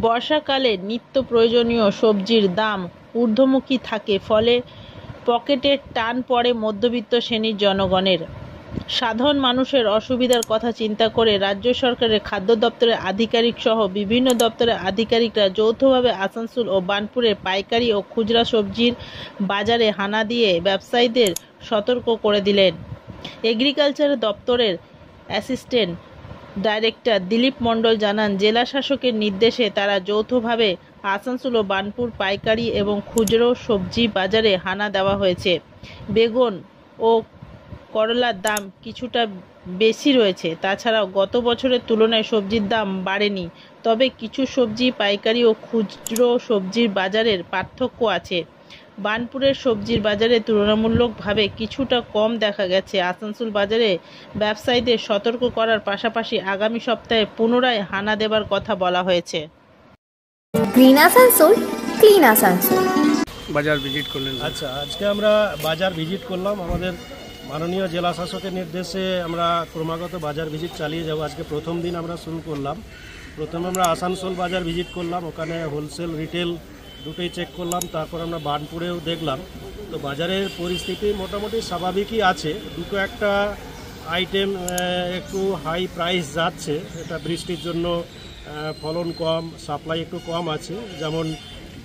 বর্ষাকালে নিত্য প্রয়োজনীয় সবজির দাম ঊর্ধ্বমুখী থাকে, ফলে পকেটের টান পড়ে মধ্যবিত্ত শ্রেণীর জনগণের। সাধারণ মানুষের অসুবিধার কথা চিন্তা করে রাজ্য সরকারের খাদ্য দপ্তরের আধিকারিক সহ বিভিন্ন দপ্তরের আধিকারিকরা যৌথভাবে আসানসোল ও বার্নপুরের পাইকারি ও খুচরা সবজির বাজারে হানা দিয়ে ব্যবসায়ীদের সতর্ক করে দিলেন। এগ্রিকালচার দপ্তরের অ্যাসিস্ট্যান্ট ডাইরেক্টর দিলীপ মণ্ডল জানান, জেলা শাসকের নির্দেশে তারা যৌথভাবে আসানসোল ও বার্নপুর পাইকারি এবং খুচরো সবজি বাজারে হানা দেওয়া হয়েছে। বেগুন ও করলার দাম কিছুটা বেশি রয়েছে। তাছাড়াও গত বছরের তুলনায় সবজির দাম বাড়েনি, তবে কিছু সবজি পাইকারি ও খুচরো সবজির বাজারের পার্থক্য আছে। বার্নপুরের সবজির বাজারে তুলনামূলকভাবে কিছুটা কম দেখা গেছে। আসানসোল বাজারে ব্যবসায়ীদের সতর্ক করার পাশাপাশি আগামী সপ্তাহে পুনরায় হানা দেবার কথা বলা হয়েছে। Green Asansol, clean Asansol. বাজার ভিজিট করলেন? আচ্ছা, আজকে আমরা বাজার ভিজিট করলাম। আমাদের মাননীয় জেলা শাসকের নির্দেশে আমরা ক্রমাগত বাজার ভিজিট চালিয়ে যাব। আজকে প্রথম দিন আমরা শুরু করলাম। প্রথমে আমরা আসানসোল বাজার ভিজিট করলাম, ওখানে হোলসেল রিটেল দুটোই চেক করলাম। তারপর আমরা বার্নপুরেও দেখলাম। তো বাজারের পরিস্থিতি মোটামুটি স্বাভাবিকই আছে। দুটো একটা আইটেম একটু হাই প্রাইস যাচ্ছে, এটা বৃষ্টির জন্য ফলন কম, সাপ্লাই একটু কম আছে। যেমন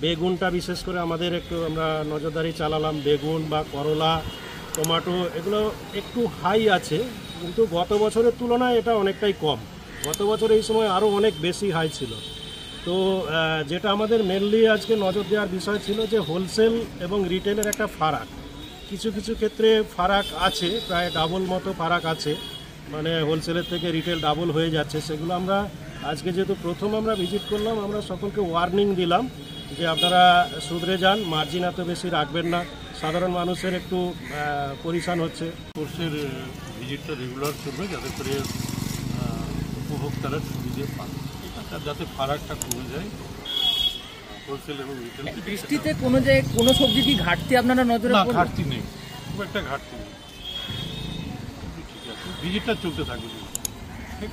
বেগুনটা বিশেষ করে আমাদের একটু আমরা নজরদারি চালালাম। বেগুন বা করলা, টমেটো এগুলো একটু হাই আছে, কিন্তু গত বছরের তুলনায় এটা অনেকটাই কম। গত বছর এই সময় আরও অনেক বেশি হাই ছিল। তো যেটা আমাদের মেনলি আজকে নজর দেওয়ার বিষয় ছিল যে হোলসেল এবং রিটেলের একটা ফারাক, কিছু কিছু ক্ষেত্রে ফারাক আছে, প্রায় ডাবল মতো ফারাক আছে, মানে হোলসেলের থেকে রিটেল ডাবল হয়ে যাচ্ছে। সেগুলো আমরা আজকে যেহেতু প্রথম আমরা ভিজিট করলাম, আমরা সকলকে ওয়ার্নিং দিলাম যে আপনারা শুধরে যান, মার্জিন এত বেশি রাখবেন না, সাধারণ মানুষের একটু পরিশান হচ্ছে। কোর্সের ভিজিটটা রেগুলার চলবে, যাতে করে উপভোক্তারা সুবিধে পান, যাতে ফারাকটা কমে যায় হোলসেল এবং রিটেল। বৃষ্টিতে কোনো সবজি কি ঘাটতি আপনারা নজরে? না, ঘাটতি নেই, খুব একটা ঘাটতি নেই, ঠিক আছে। ভিজিটটা চলতে থাকবে। ঠিক।